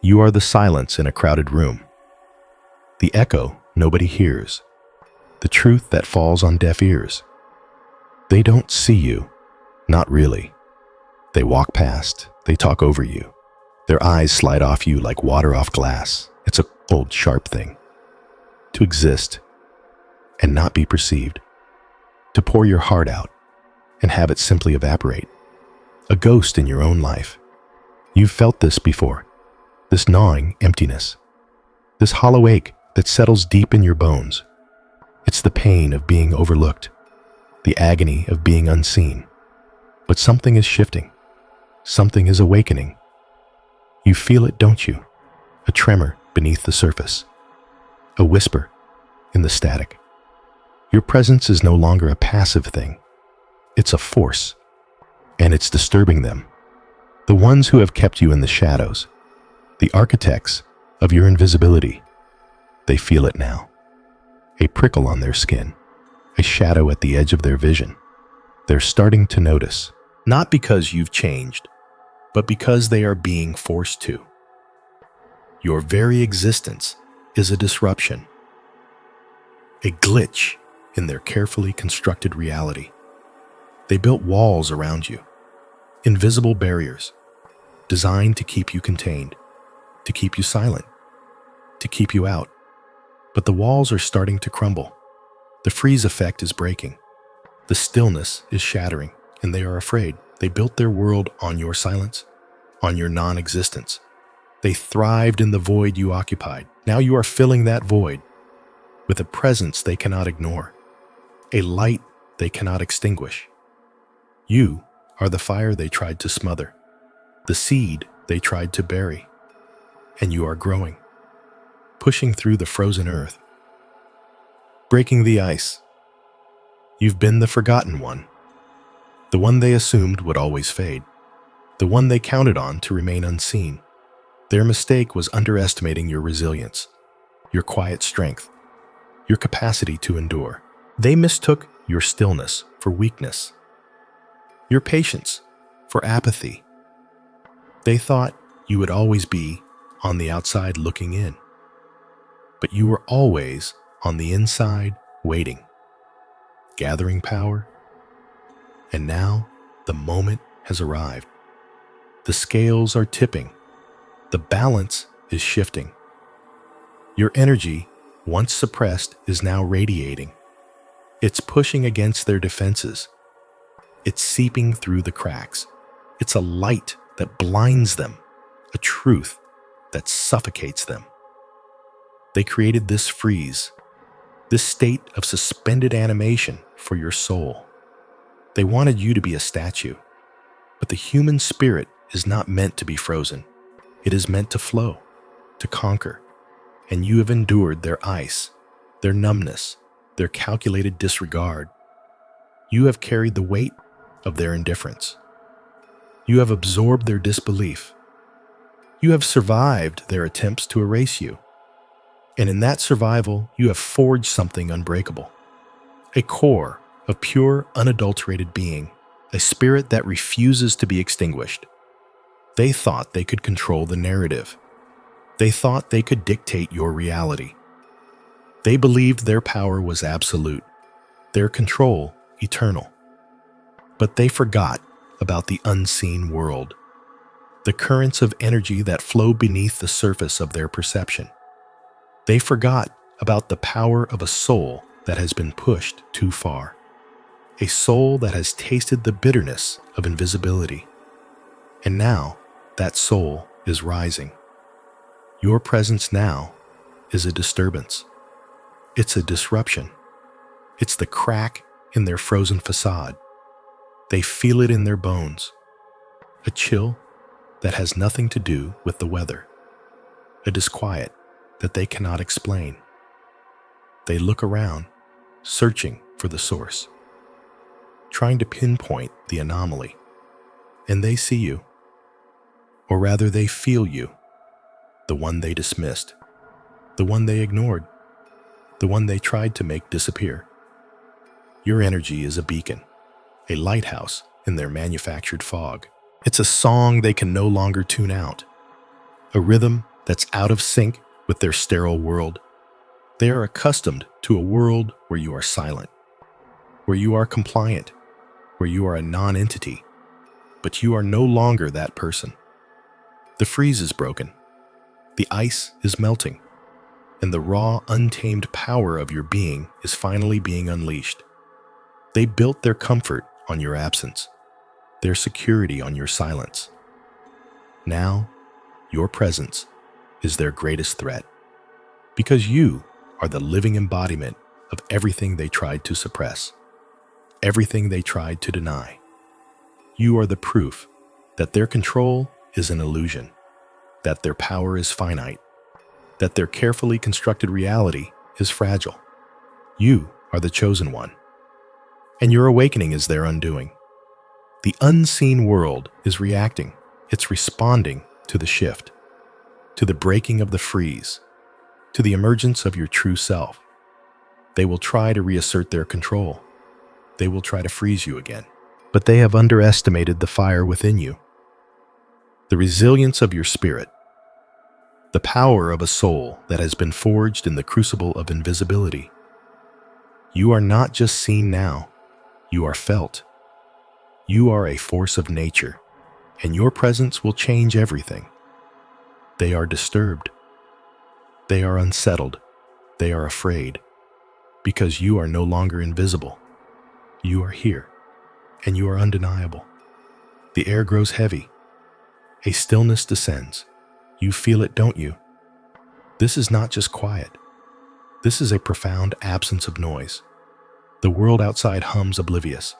You are the silence in a crowded room, the echo nobody hears, the truth that falls on deaf ears. They don't see you, not really. They walk past, they talk over you. Their eyes slide off you like water off glass. It's a cold, sharp thing. To exist and not be perceived. To pour your heart out and have it simply evaporate. A ghost in your own life. You've felt this before. This gnawing emptiness. This hollow ache that settles deep in your bones. It's the pain of being overlooked. The agony of being unseen. But something is shifting. Something is awakening. You feel it, don't you? A tremor beneath the surface. A whisper in the static. Your presence is no longer a passive thing. It's a force. And it's disturbing them. The ones who have kept you in the shadows. The architects of your invisibility. They feel it now. A prickle on their skin. A shadow at the edge of their vision. They're starting to notice. Not because you've changed, but because they are being forced to. Your very existence is a disruption. A glitch in their carefully constructed reality. They built walls around you. Invisible barriers. Designed to keep you contained. To keep you silent. To keep you out. But the walls are starting to crumble. The freeze effect is breaking. The stillness is shattering, and they are afraid. They built their world on your silence, on your non-existence. They thrived in the void you occupied. Now you are filling that void with a presence they cannot ignore, a light they cannot extinguish. You are the fire they tried to smother, the seed they tried to bury, and you are growing, pushing through the frozen earth, breaking the ice. You've been the forgotten one, the one they assumed would always fade, the one they counted on to remain unseen. Their mistake was underestimating your resilience, your quiet strength, your capacity to endure. They mistook your stillness for weakness, your patience for apathy. They thought you would always be on the outside looking in, but you were always on the inside waiting, gathering power. And now the moment has arrived. The scales are tipping. The balance is shifting. Your energy, once suppressed, is now radiating. It's pushing against their defenses. It's seeping through the cracks. It's a light that blinds them, a truth that suffocates them. They created this freeze, this state of suspended animation for your soul. They wanted you to be a statue, but the human spirit is not meant to be frozen. It is meant to flow, to conquer, and you have endured their ice, their numbness, their calculated disregard. You have carried the weight of their indifference. You have absorbed their disbelief. You have survived their attempts to erase you. And in that survival, you have forged something unbreakable. A core of pure, unadulterated being, a spirit that refuses to be extinguished. They thought they could control the narrative. They thought they could dictate your reality. They believed their power was absolute, their control eternal. But they forgot about the unseen world, the currents of energy that flow beneath the surface of their perception. They forgot about the power of a soul that has been pushed too far, a soul that has tasted the bitterness of invisibility. And now, that soul is rising. Your presence now is a disturbance. It's a disruption. It's the crack in their frozen facade. They feel it in their bones. A chill that has nothing to do with the weather. A disquiet that they cannot explain. They look around, searching for the source, trying to pinpoint the anomaly. And they see you. Or rather, they feel you, the one they dismissed, the one they ignored, the one they tried to make disappear. Your energy is a beacon, a lighthouse in their manufactured fog. It's a song they can no longer tune out, a rhythm that's out of sync with their sterile world. They are accustomed to a world where you are silent, where you are compliant, where you are a non-entity, but you are no longer that person. The freeze is broken, the ice is melting, and the raw, untamed power of your being is finally being unleashed. They built their comfort on your absence, their security on your silence. Now, your presence is their greatest threat, because you are the living embodiment of everything they tried to suppress, everything they tried to deny. You are the proof that their control is an illusion, that their power is finite, that their carefully constructed reality is fragile. You are the chosen one, and your awakening is their undoing. The unseen world is reacting. It's responding to the shift, to the breaking of the freeze, to the emergence of your true self. They will try to reassert their control. They will try to freeze you again. But they have underestimated the fire within you, the resilience of your spirit, the power of a soul that has been forged in the crucible of invisibility. You are not just seen now, you are felt. You are a force of nature, and your presence will change everything. They are disturbed. They are unsettled. They are afraid, because you are no longer invisible. You are here, and you are undeniable. The air grows heavy. A stillness descends. You feel it, don't you? This is not just quiet. This is a profound absence of noise. The world outside hums oblivious.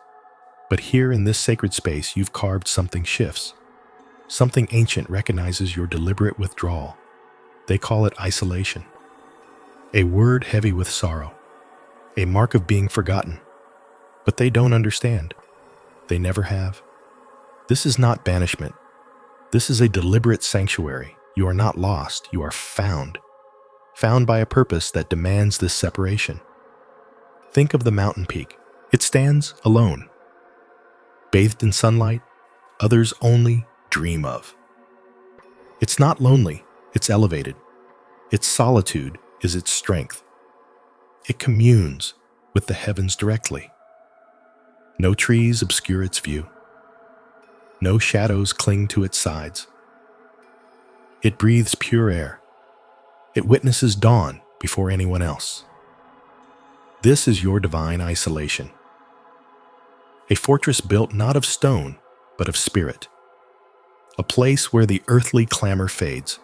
But here in this sacred space, you've carved something shifts. Something ancient recognizes your deliberate withdrawal. They call it isolation. A word heavy with sorrow. A mark of being forgotten. But they don't understand. They never have. This is not banishment. This is a deliberate sanctuary. You are not lost. You are found. Found by a purpose that demands this separation. Think of the mountain peak. It stands alone. Bathed in sunlight, others only dream of. It's not lonely, it's elevated. Its solitude is its strength. It communes with the heavens directly. No trees obscure its view. No shadows cling to its sides. It breathes pure air. It witnesses dawn before anyone else. This is your divine isolation. A fortress built not of stone, but of spirit. A place where the earthly clamor fades,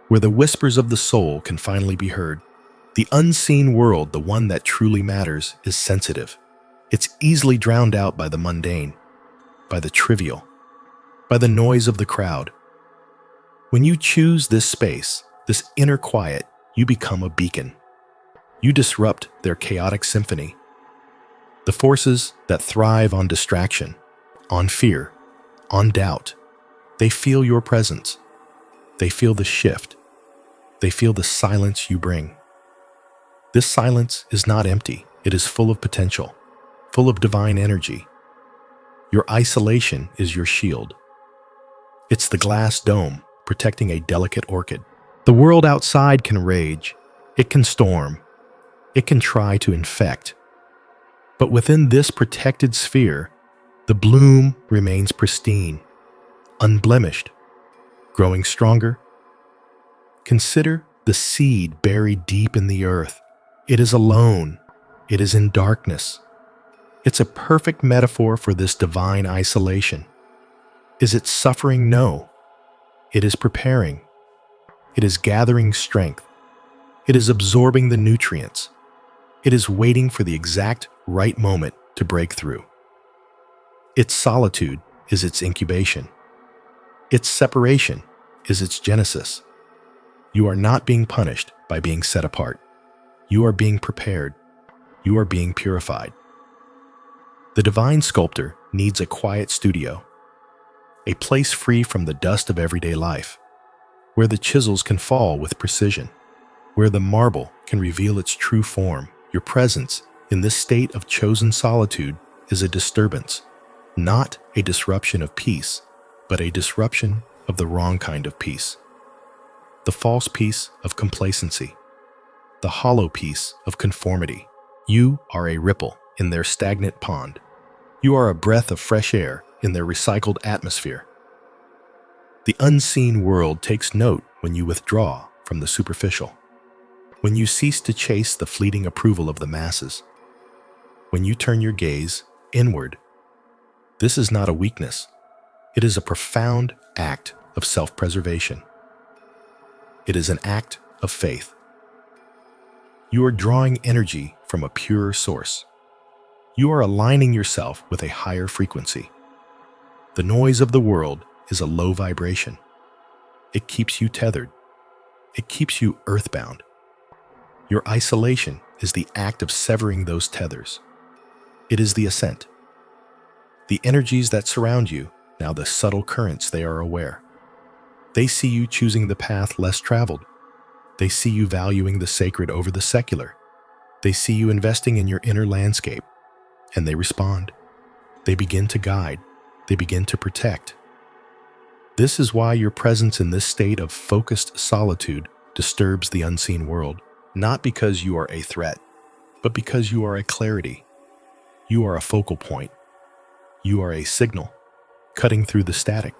where the whispers of the soul can finally be heard. The unseen world, the one that truly matters, is sensitive. It's easily drowned out by the mundane, by the trivial, by the noise of the crowd. When you choose this space, this inner quiet, you become a beacon. You disrupt their chaotic symphony. The forces that thrive on distraction, on fear, on doubt, they feel your presence. They feel the shift. They feel the silence you bring. This silence is not empty. It is full of potential, full of divine energy. Your isolation is your shield. It's the glass dome protecting a delicate orchid. The world outside can rage. It can storm. It can try to infect. But within this protected sphere, the bloom remains pristine, unblemished, growing stronger. Consider the seed buried deep in the earth. It is alone. It is in darkness. It's a perfect metaphor for this divine isolation. Is it suffering? No. It is preparing. It is gathering strength. It is absorbing the nutrients. It is waiting for the exact right moment to break through. Its solitude is its incubation. Its separation is its genesis. You are not being punished by being set apart. You are being prepared. You are being purified. The divine sculptor needs a quiet studio, a place free from the dust of everyday life, where the chisels can fall with precision, where the marble can reveal its true form. Your presence in this state of chosen solitude is a disturbance, not a disruption of peace, but a disruption of the wrong kind of peace. the false peace of complacency, the hollow peace of conformity. You are a ripple in their stagnant pond. You are a breath of fresh air in their recycled atmosphere. The unseen world takes note when you withdraw from the superficial, when you cease to chase the fleeting approval of the masses, when you turn your gaze inward. This is not a weakness. It is a profound act of self-preservation. It is an act of faith. You are drawing energy from a purer source. You are aligning yourself with a higher frequency. The noise of the world is a low vibration. It keeps you tethered. It keeps you earthbound. Your isolation is the act of severing those tethers. It is the ascent. The energies that surround you, now the subtle currents, they are aware. They see you choosing the path less traveled. They see you valuing the sacred over the secular. They see you investing in your inner landscape, and they respond. They begin to guide. They begin to protect. This is why your presence in this state of focused solitude disturbs the unseen world, not because you are a threat, but because you are a clarity. You are a focal point. You are a signal, cutting through the static.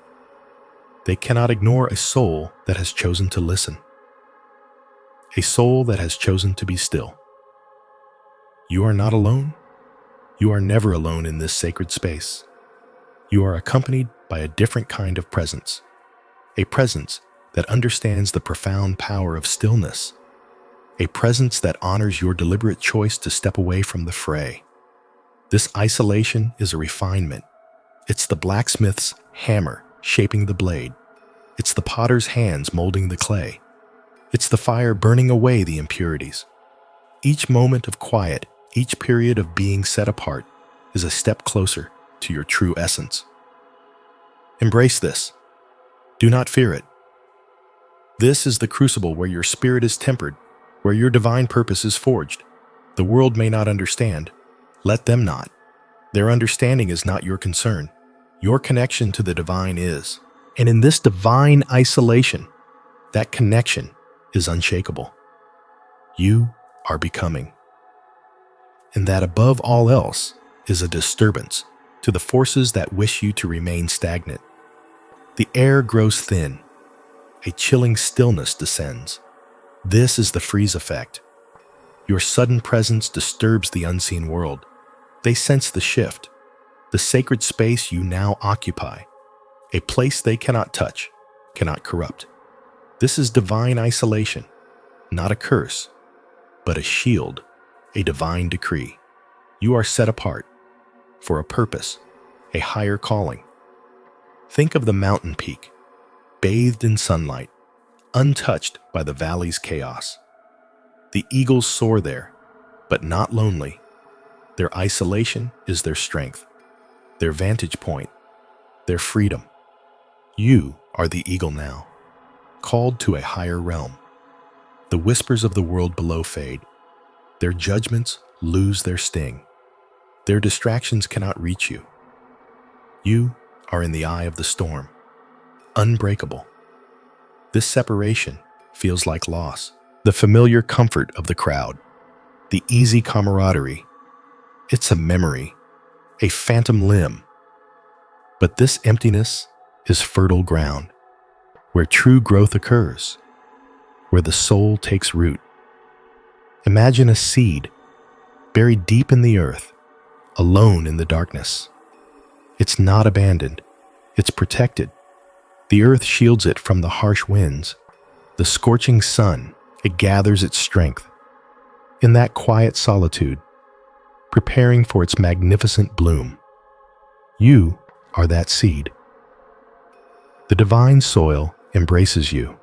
They cannot ignore a soul that has chosen to listen, a soul that has chosen to be still. You are not alone. You are never alone in this sacred space. You are accompanied by a different kind of presence, a presence that understands the profound power of stillness, a presence that honors your deliberate choice to step away from the fray. This isolation is a refinement. It's the blacksmith's hammer shaping the blade. It's the potter's hands molding the clay. It's the fire burning away the impurities. Each moment of quiet, each period of being set apart is a step closer to your true essence. Embrace this. Do not fear it. This is the crucible where your spirit is tempered, where your divine purpose is forged. The world may not understand. Let them not. Their understanding is not your concern. Your connection to the divine is. And in this divine isolation, that connection is unshakable. You are becoming. And that above all else is a disturbance to the forces that wish you to remain stagnant. The air grows thin. A chilling stillness descends. This is the freeze effect. Your sudden presence disturbs the unseen world. They sense the shift, the sacred space you now occupy, a place they cannot touch, cannot corrupt. This is divine isolation, not a curse, but a shield, a divine decree. You are set apart for a purpose, a higher calling. Think of the mountain peak, bathed in sunlight, untouched by the valley's chaos. The eagles soar there, but not lonely. Their isolation is their strength, their vantage point, their freedom. You are the eagle now, called to a higher realm. The whispers of the world below fade. Their judgments lose their sting. Their distractions cannot reach you. You are in the eye of the storm, unbreakable. This separation feels like loss. The familiar comfort of the crowd, the easy camaraderie, it's a memory, a phantom limb. But this emptiness is fertile ground, where true growth occurs, where the soul takes root. Imagine a seed buried deep in the earth, alone in the darkness. It's not abandoned, it's protected. The earth shields it from the harsh winds, the scorching sun. It gathers its strength. In that quiet solitude, preparing for its magnificent bloom, you are that seed. The divine soil embraces you.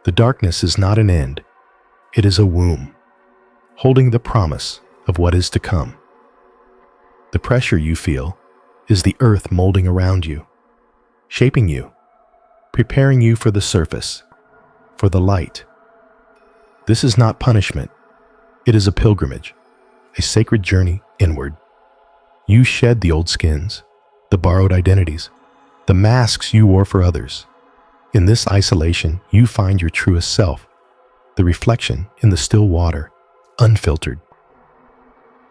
The darkness is not an end, it is a womb, holding the promise of what is to come. The pressure you feel is the earth molding around you, shaping you, preparing you for the surface, for the light. This is not punishment. It is a pilgrimage, a sacred journey inward. You shed the old skins, the borrowed identities, the masks you wore for others. In this isolation, you find your truest self, the reflection in the still water, unfiltered.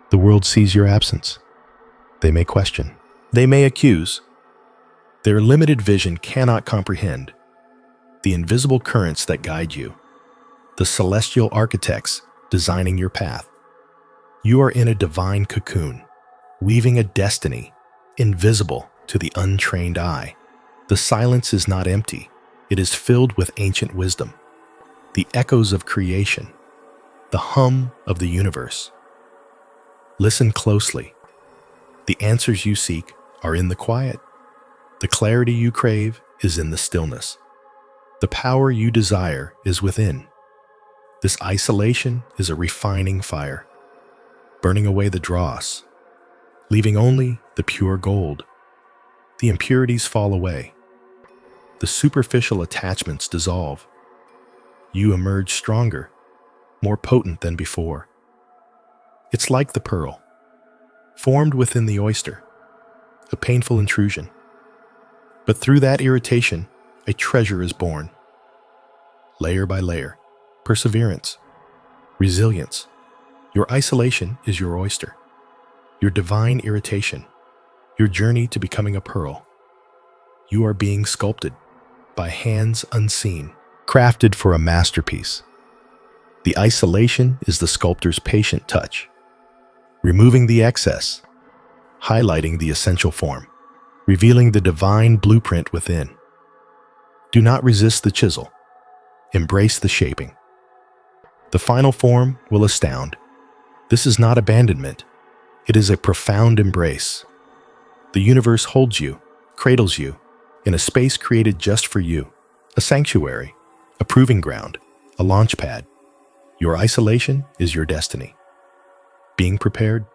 The world sees your absence. They may question. They may accuse. Their limited vision cannot comprehend the invisible currents that guide you, the celestial architects designing your path. You are in a divine cocoon, weaving a destiny invisible to the untrained eye. The silence is not empty. It is filled with ancient wisdom, the echoes of creation, the hum of the universe. Listen closely. The answers you seek are in the quiet. The clarity you crave is in the stillness. The power you desire is within. This isolation is a refining fire, burning away the dross, leaving only the pure gold. The impurities fall away. The superficial attachments dissolve. You emerge stronger, more potent than before. It's like the pearl, formed within the oyster, a painful intrusion. But through that irritation, a treasure is born. Layer by layer, perseverance, resilience. Your isolation is your oyster, your divine irritation, your journey to becoming a pearl. You are being sculpted by hands unseen, crafted for a masterpiece. The isolation is the sculptor's patient touch, removing the excess, highlighting the essential form, revealing the divine blueprint within. Do not resist the chisel. Embrace the shaping. The final form will astound. This is not abandonment. It is a profound embrace. The universe holds you, cradles you, in a space created just for you, a sanctuary, a proving ground, a launch pad. Your isolation is your destiny. Being prepared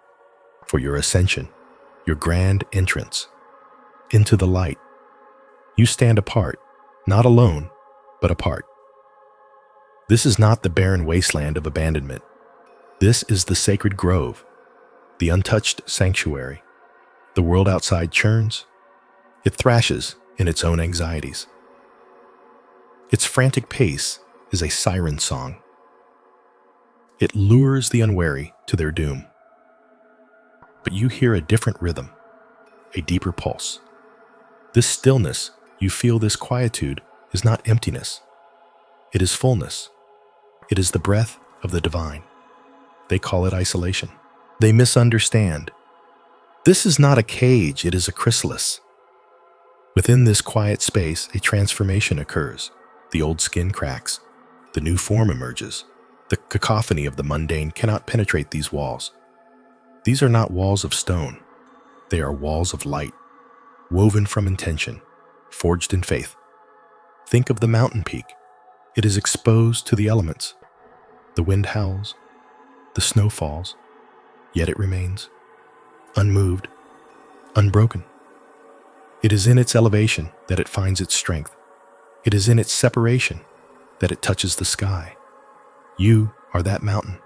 for your ascension, your grand entrance into the light. You stand apart, not alone, but apart. This is not the barren wasteland of abandonment. This is the sacred grove, the untouched sanctuary. The world outside churns. It thrashes in its own anxieties. Its frantic pace is a siren song. It lures the unwary to their doom. But you hear a different rhythm, a deeper pulse. This stillness, you feel this quietude, is not emptiness. It is fullness. It is the breath of the divine. They call it isolation. They misunderstand. This is not a cage, it is a chrysalis. Within this quiet space, a transformation occurs. The old skin cracks. The new form emerges. The cacophony of the mundane cannot penetrate these walls. These are not walls of stone. They are walls of light, woven from intention, forged in faith. Think of the mountain peak. It is exposed to the elements. The wind howls, the snow falls, yet it remains, unmoved, unbroken. It is in its elevation that it finds its strength. It is in its separation that it touches the sky. You are that mountain.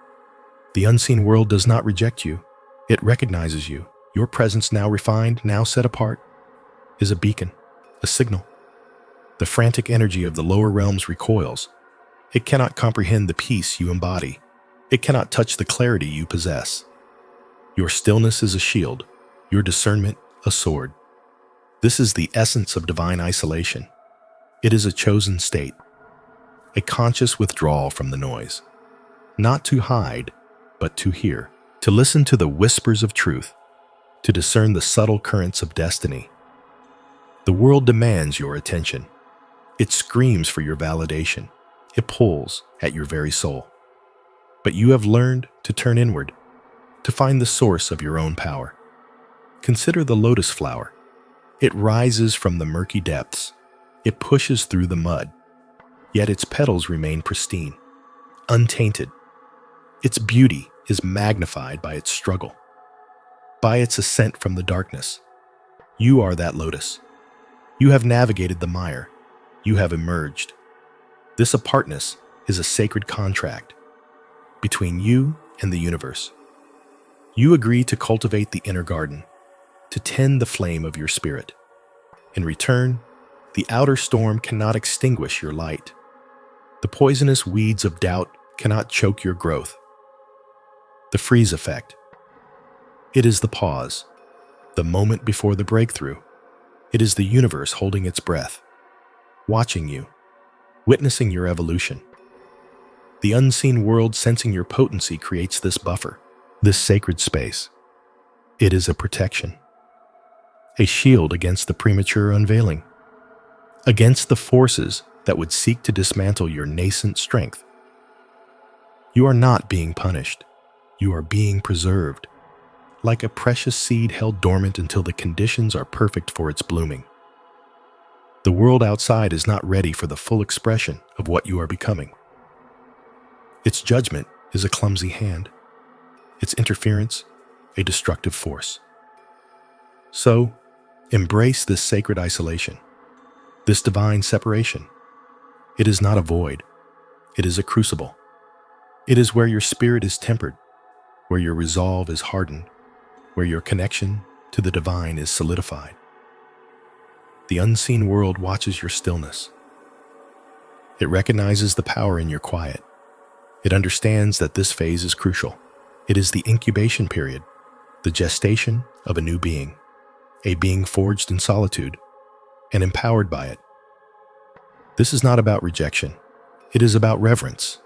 The unseen world does not reject you. It recognizes you. Your presence, now refined, now set apart, is a beacon, a signal. The frantic energy of the lower realms recoils. It cannot comprehend the peace you embody. It cannot touch the clarity you possess. Your stillness is a shield, your discernment a sword. This is the essence of divine isolation. It is a chosen state, a conscious withdrawal from the noise, not to hide, but to hear, to listen to the whispers of truth, to discern the subtle currents of destiny. The world demands your attention. It screams for your validation. It pulls at your very soul. But you have learned to turn inward, to find the source of your own power. Consider the lotus flower. It rises from the murky depths. It pushes through the mud, yet its petals remain pristine, untainted. Its beauty is magnified by its struggle, by its ascent from the darkness. You are that lotus. You have navigated the mire. You have emerged. This apartness is a sacred contract between you and the universe. You agree to cultivate the inner garden, to tend the flame of your spirit. In return, The outer storm cannot extinguish your light. The poisonous weeds of doubt cannot choke your growth. The freeze effect. It is the pause, the moment before the breakthrough. It is the universe holding its breath, watching you, witnessing your evolution. The unseen world sensing your potency creates this buffer, this sacred space. It is a protection, a shield against the premature unveiling, against the forces that would seek to dismantle your nascent strength. You are not being punished. You are being preserved, like a precious seed held dormant until the conditions are perfect for its blooming. The world outside is not ready for the full expression of what you are becoming. Its judgment is a clumsy hand, its interference a destructive force. So, embrace this sacred isolation, this divine separation. It is not a void. It is a crucible. It is where your spirit is tempered, where your resolve is hardened, where your connection to the divine is solidified. The unseen world watches your stillness. It recognizes the power in your quiet. It understands that this phase is crucial. It is the incubation period, the gestation of a new being, a being forged in solitude and empowered by it. This is not about rejection. It is about reverence.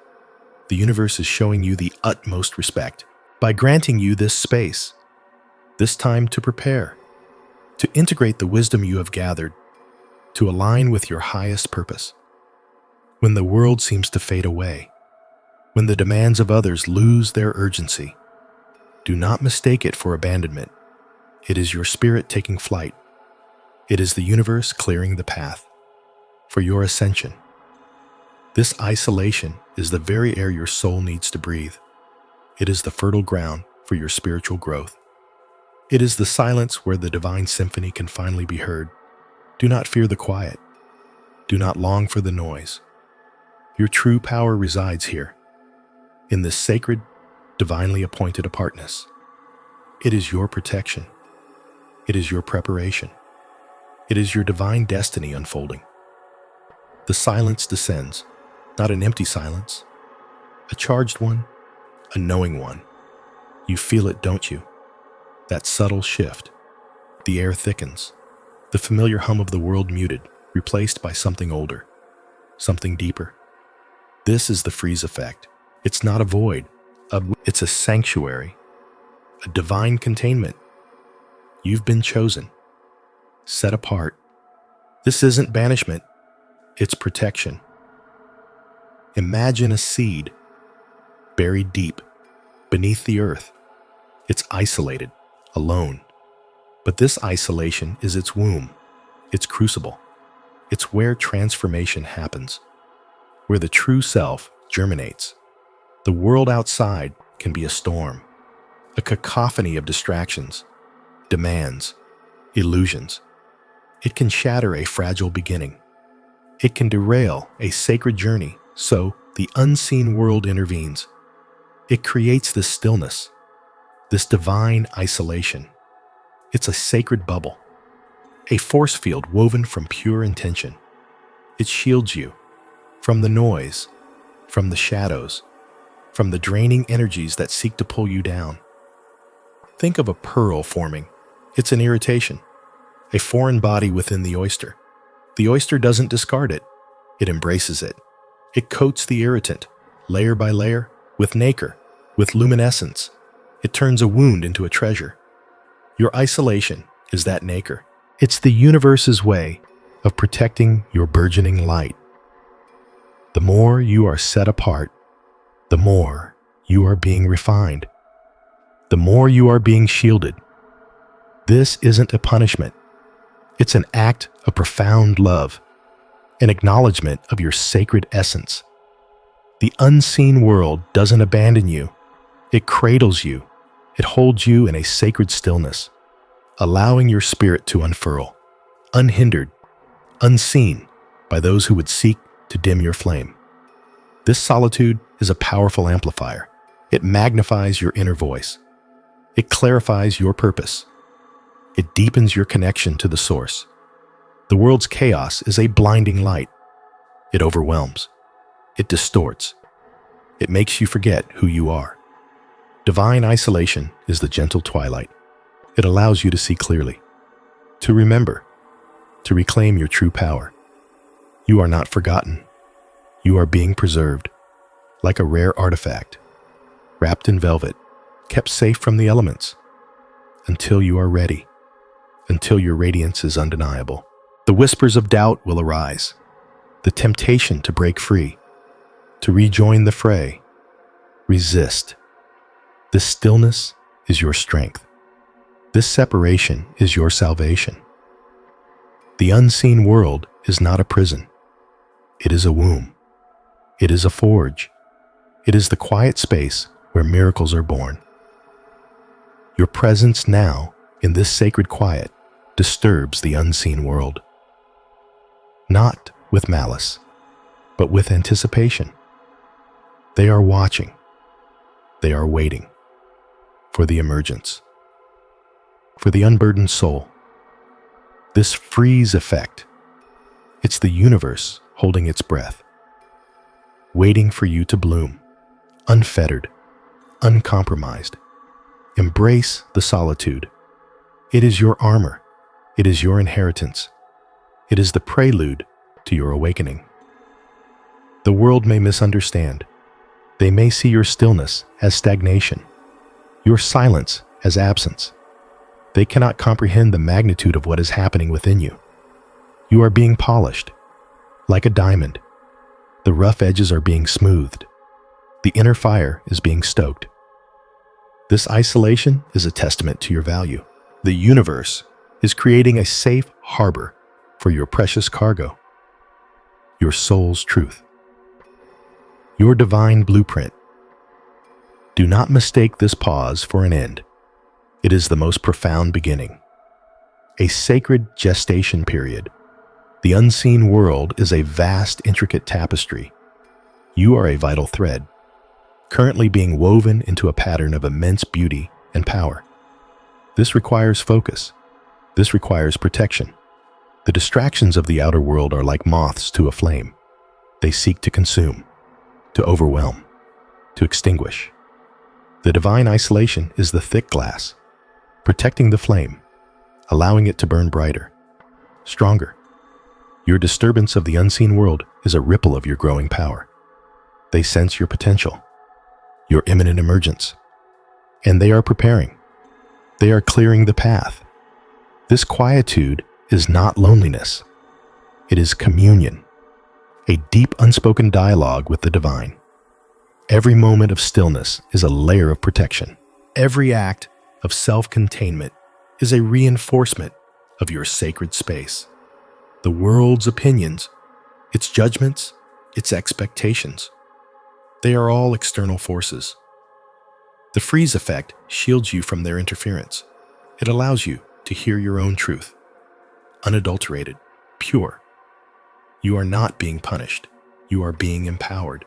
The universe is showing you the utmost respect by granting you this space, this time to prepare, to integrate the wisdom you have gathered, to align with your highest purpose. When the world seems to fade away, when the demands of others lose their urgency, do not mistake it for abandonment. It is your spirit taking flight. It is the universe clearing the path for your ascension. This isolation is the very air your soul needs to breathe. It is the fertile ground for your spiritual growth. It is the silence where the divine symphony can finally be heard. Do not fear the quiet. Do not long for the noise. Your true power resides here, in this sacred, divinely appointed apartness. It is your protection. It is your preparation. It is your divine destiny unfolding. The silence descends, not an empty silence, a charged one, a knowing one. You feel it, don't you? That subtle shift. The air thickens, the familiar hum of the world muted, replaced by something older, something deeper. This is the freeze effect. It's not a void. It's a sanctuary, a divine containment. You've been chosen, set apart. This isn't banishment, it's protection. Imagine a seed buried deep beneath the earth. It's isolated, alone. But this isolation is its womb, its crucible. It's where transformation happens, where the true self germinates. The world outside can be a storm, a cacophony of distractions, demands, illusions. It can shatter a fragile beginning. It can derail a sacred journey, so the unseen world intervenes. It creates this stillness, this divine isolation. It's a sacred bubble, a force field woven from pure intention. It shields you from the noise, from the shadows, from the draining energies that seek to pull you down. Think of a pearl forming. It's an irritation, a foreign body within the oyster. The oyster doesn't discard it. It embraces it. It coats the irritant, layer by layer, with nacre, with luminescence. It turns a wound into a treasure. Your isolation is that nacre. It's the universe's way of protecting your burgeoning light. The more you are set apart, the more you are being refined, the more you are being shielded. This isn't a punishment. It's an act of profound love, an acknowledgement of your sacred essence. The unseen world doesn't abandon you. It cradles you. It holds you in a sacred stillness, allowing your spirit to unfurl, unhindered, unseen by those who would seek to dim your flame. This solitude is a powerful amplifier. It magnifies your inner voice. It clarifies your purpose. It deepens your connection to the source. The world's chaos is a blinding light. It overwhelms. It distorts. It makes you forget who you are. Divine isolation is the gentle twilight. It allows you to see clearly, to remember, to reclaim your true power. You are not forgotten. You are being preserved, like a rare artifact, wrapped in velvet, kept safe from the elements, until you are ready, until your radiance is undeniable. The whispers of doubt will arise, the temptation to break free, to rejoin the fray. Resist. This stillness is your strength. This separation is your salvation. The unseen world is not a prison. It is a womb. It is a forge. It is the quiet space where miracles are born. Your presence now in this sacred quiet disturbs the unseen world. Not with malice, but with anticipation. They are watching. They are waiting for the emergence, for the unburdened soul. This freeze effect, it's the universe holding its breath, waiting for you to bloom, unfettered, uncompromised. Embrace the solitude. It is your armor. It is your inheritance. It is the prelude to your awakening. The world may misunderstand. They may see your stillness as stagnation, your silence as absence. They cannot comprehend the magnitude of what is happening within you. You are being polished, like a diamond. The rough edges are being smoothed. The inner fire is being stoked. This isolation is a testament to your value. The universe is creating a safe harbor for your precious cargo, your soul's truth, your divine blueprint. Do not mistake this pause for an end. It is the most profound beginning, a sacred gestation period. The unseen world is a vast, intricate tapestry. You are a vital thread, currently being woven into a pattern of immense beauty and power. This requires focus. This requires protection. The distractions of the outer world are like moths to a flame. They seek to consume, to overwhelm, to extinguish. The divine isolation is the thick glass, protecting the flame, allowing it to burn brighter, stronger. Your disturbance of the unseen world is a ripple of your growing power. They sense your potential, your imminent emergence, and they are preparing. They are clearing the path. This quietude is not loneliness. It is communion, a deep unspoken dialogue with the divine. Every moment of stillness is a layer of protection. Every act of self-containment is a reinforcement of your sacred space. The world's opinions, its judgments, its expectations, they are all external forces. The freeze effect shields you from their interference. It allows you to hear your own truth, unadulterated, pure. You are not being punished. You are being empowered.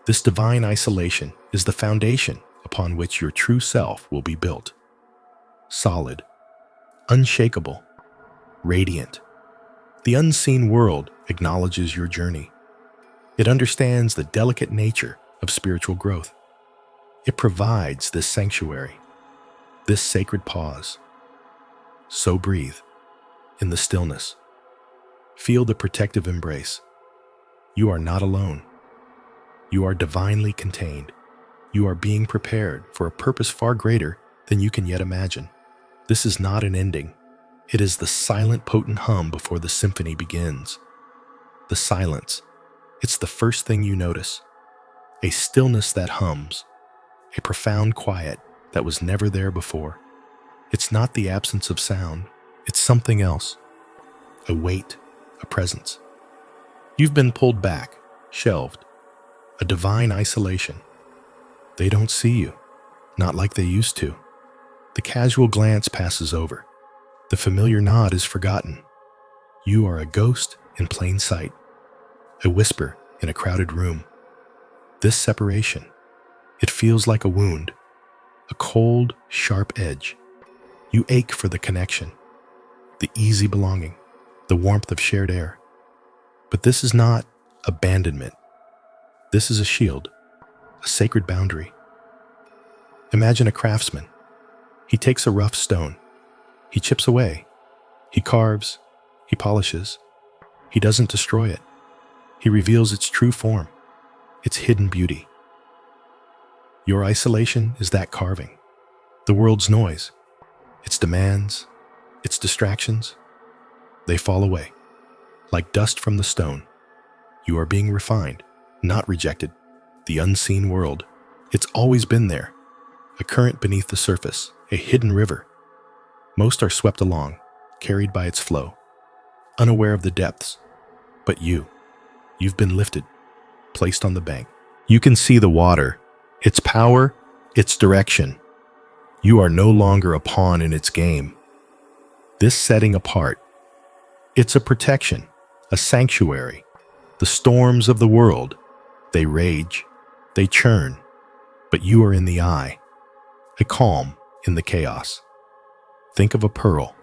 This divine isolation is the foundation upon which your true self will be built. Solid, unshakable, radiant. The unseen world acknowledges your journey. It understands the delicate nature of spiritual growth. It provides this sanctuary, this sacred pause. So breathe in the stillness. Feel the protective embrace. You are not alone. You are divinely contained. You are being prepared for a purpose far greater than you can yet imagine. This is not an ending. It is the silent, potent hum before the symphony begins. The silence. It's the first thing you notice. A stillness that hums. A profound quiet that was never there before. It's not the absence of sound. It's something else. A weight, a presence. You've been pulled back, shelved. A divine isolation. They don't see you, not like they used to. The casual glance passes over. The familiar nod is forgotten. You are a ghost in plain sight, a whisper in a crowded room. This separation, it feels like a wound, a cold, sharp edge. You ache for the connection, the easy belonging. the warmth of shared air. But this is not abandonment. This is a shield, a sacred boundary. Imagine a craftsman. He takes a rough stone. He chips away. He carves. He polishes. He doesn't destroy it. He reveals its true form, its hidden beauty. Your isolation is that carving. The world's noise, its demands, its distractions, they fall away. Like dust from the stone, you are being refined, not rejected. The unseen world, it's always been there. A current beneath the surface, a hidden river. Most are swept along, carried by its flow, unaware of the depths. But you've been lifted, placed on the bank. You can see the water, its power, its direction. You are no longer a pawn in its game. This setting apart, it's a protection, a sanctuary. The storms of the world, they rage, they churn, but you are in the eye, a calm in the chaos. Think of a pearl.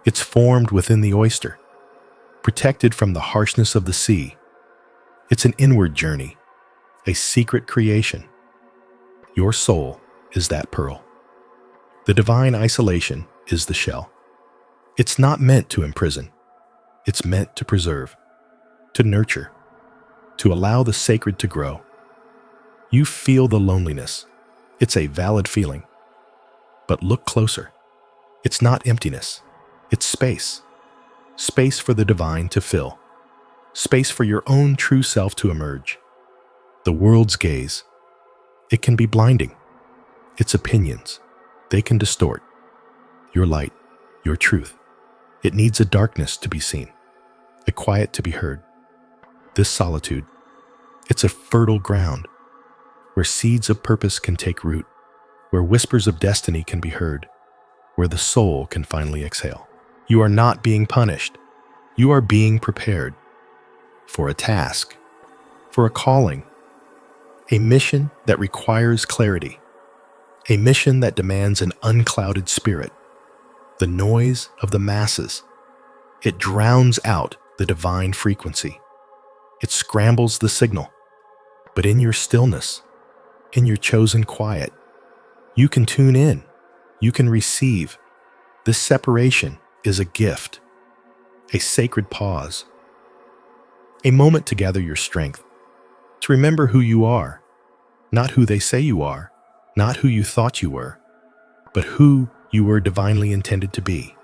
It's formed within the oyster, protected from the harshness of the sea. It's an inward journey, a secret creation. Your soul is that pearl. The divine isolation is the shell. It's not meant to imprison. It's meant to preserve, to nurture, to allow the sacred to grow. You feel the loneliness. It's a valid feeling. But look closer. It's not emptiness. It's space. Space for the divine to fill. Space for your own true self to emerge. The world's gaze, it can be blinding. Its opinions, they can distort. Your light, your truth, it needs a darkness to be seen, a quiet to be heard. This solitude, it's a fertile ground where seeds of purpose can take root, where whispers of destiny can be heard, where the soul can finally exhale. You are not being punished. You are being prepared for a task, for a calling, a mission that requires clarity, a mission that demands an unclouded spirit. The noise of the masses, it drowns out the divine frequency. It scrambles the signal. But in your stillness, in your chosen quiet, you can tune in, you can receive. This separation is a gift, a sacred pause, a moment to gather your strength, to remember who you are, not who they say you are, not who you thought you were, but who you were divinely intended to be.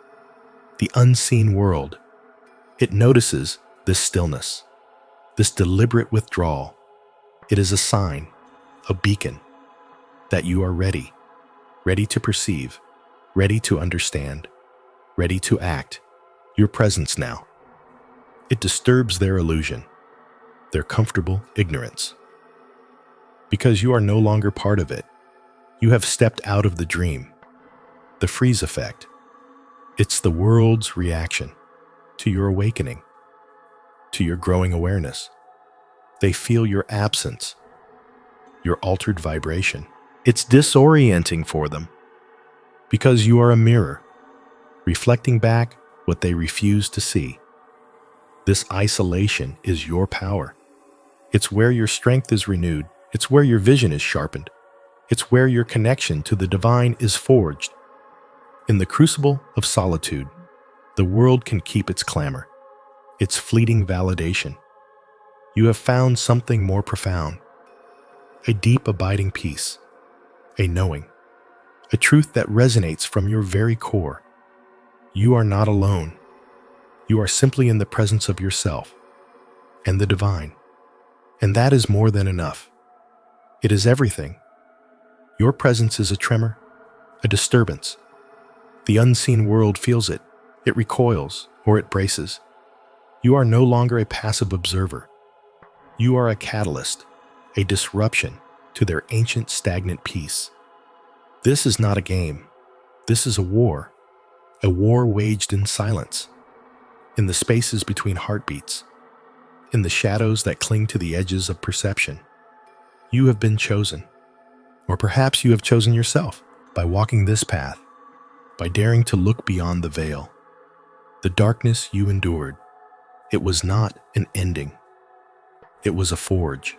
The unseen world, it notices this stillness, this deliberate withdrawal. It is a sign, a beacon, that you are ready, ready to perceive, ready to understand, ready to act. Your presence now, it disturbs their illusion, their comfortable ignorance. Because you are no longer part of it, you have stepped out of the dream. The freeze effect, it's the world's reaction to your awakening, to your growing awareness. They feel your absence, your altered vibration. It's disorienting for them because you are a mirror, reflecting back what they refuse to see. This isolation is your power. It's where your strength is renewed. It's where your vision is sharpened. It's where your connection to the divine is forged. In the crucible of solitude, the world can keep its clamor, its fleeting validation. You have found something more profound, a deep abiding peace, a knowing, a truth that resonates from your very core. You are not alone. You are simply in the presence of yourself and the divine. And that is more than enough. It is everything. Your presence is a tremor, a disturbance. The unseen world feels it. It recoils or it braces. You are no longer a passive observer. You are a catalyst, a disruption to their ancient stagnant peace. This is not a game. This is a war waged in silence, in the spaces between heartbeats, in the shadows that cling to the edges of perception. You have been chosen, or perhaps you have chosen yourself by walking this path, by daring to look beyond the veil. The darkness you endured, it was not an ending. It was a forge.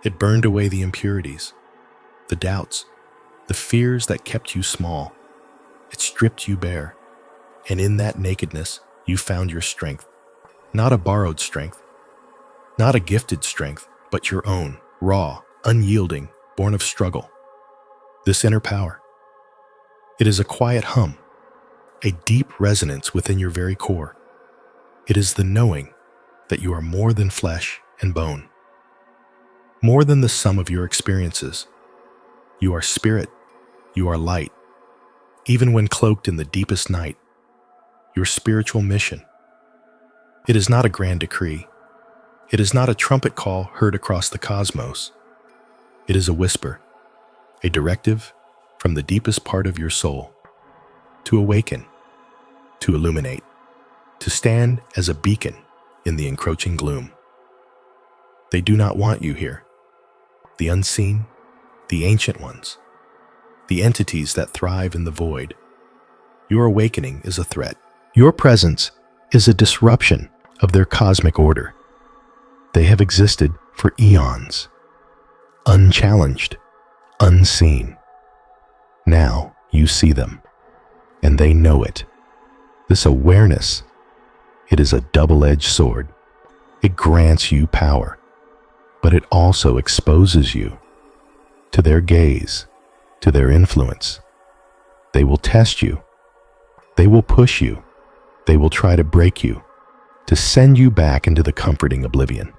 It burned away the impurities, the doubts, the fears that kept you small. It stripped you bare, and in that nakedness, you found your strength. Not a borrowed strength, not a gifted strength, but your own, raw, unyielding, born of struggle. This inner power, it is a quiet hum, a deep resonance within your very core. It is the knowing that you are more than flesh and bone, more than the sum of your experiences. You are spirit, you are light. Even when cloaked in the deepest night, your spiritual mission, it is not a grand decree. It is not a trumpet call heard across the cosmos. It is a whisper, a directive from the deepest part of your soul to awaken, to illuminate, to stand as a beacon in the encroaching gloom. They do not want you here. The unseen, the ancient ones, the entities that thrive in the void. Your awakening is a threat. Your presence is a disruption of their cosmic order. They have existed for eons, unchallenged, unseen. Now you see them, and they know it. This awareness, it is a double-edged sword. It grants you power, but it also exposes you to their gaze, to their influence. They will test you. They will push you. They will try to break you, to send you back into the comforting oblivion.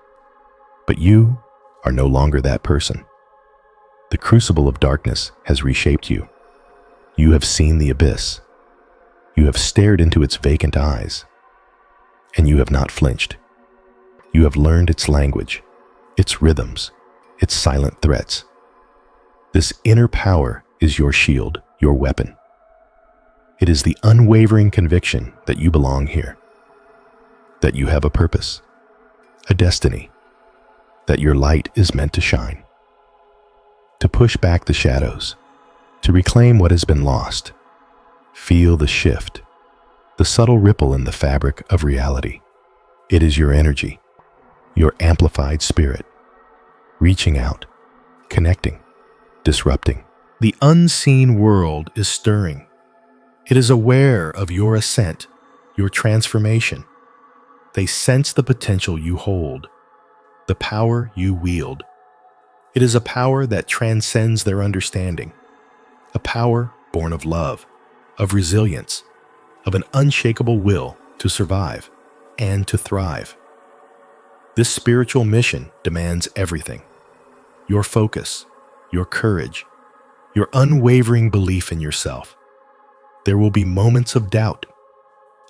But you are no longer that person. The crucible of darkness has reshaped you. You have seen the abyss. You have stared into its vacant eyes, and you have not flinched. You have learned its language, its rhythms, its silent threats. This inner power is your shield, your weapon. It is the unwavering conviction that you belong here, that you have a purpose, a destiny, that your light is meant to shine, to push back the shadows, to reclaim what has been lost. Feel the shift, the subtle ripple in the fabric of reality. It is your energy, your amplified spirit, reaching out, connecting, disrupting. The unseen world is stirring. It is aware of your ascent, your transformation. They sense the potential you hold, the power you wield. It is a power that transcends their understanding, a power born of love, of resilience, of an unshakable will to survive and to thrive. This spiritual mission demands everything: your focus, your courage, your unwavering belief in yourself. There will be moments of doubt,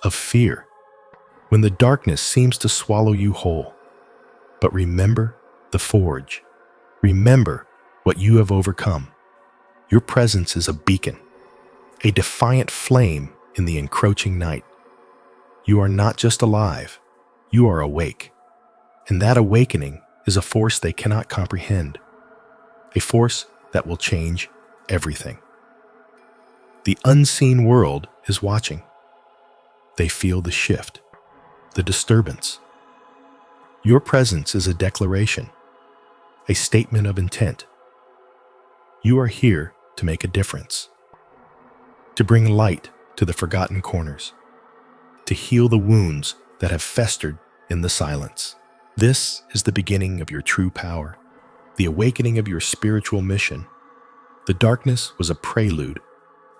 of fear, when the darkness seems to swallow you whole. But remember the forge. Remember what you have overcome. Your presence is a beacon, a defiant flame in the encroaching night. You are not just alive, you are awake. And that awakening is a force they cannot comprehend, a force that will change everything. The unseen world is watching. They feel the shift, the disturbance. Your presence is a declaration, a statement of intent. You are here to make a difference, to bring light to the forgotten corners, to heal the wounds that have festered in the silence. This is the beginning of your true power, the awakening of your spiritual mission. The darkness was a prelude,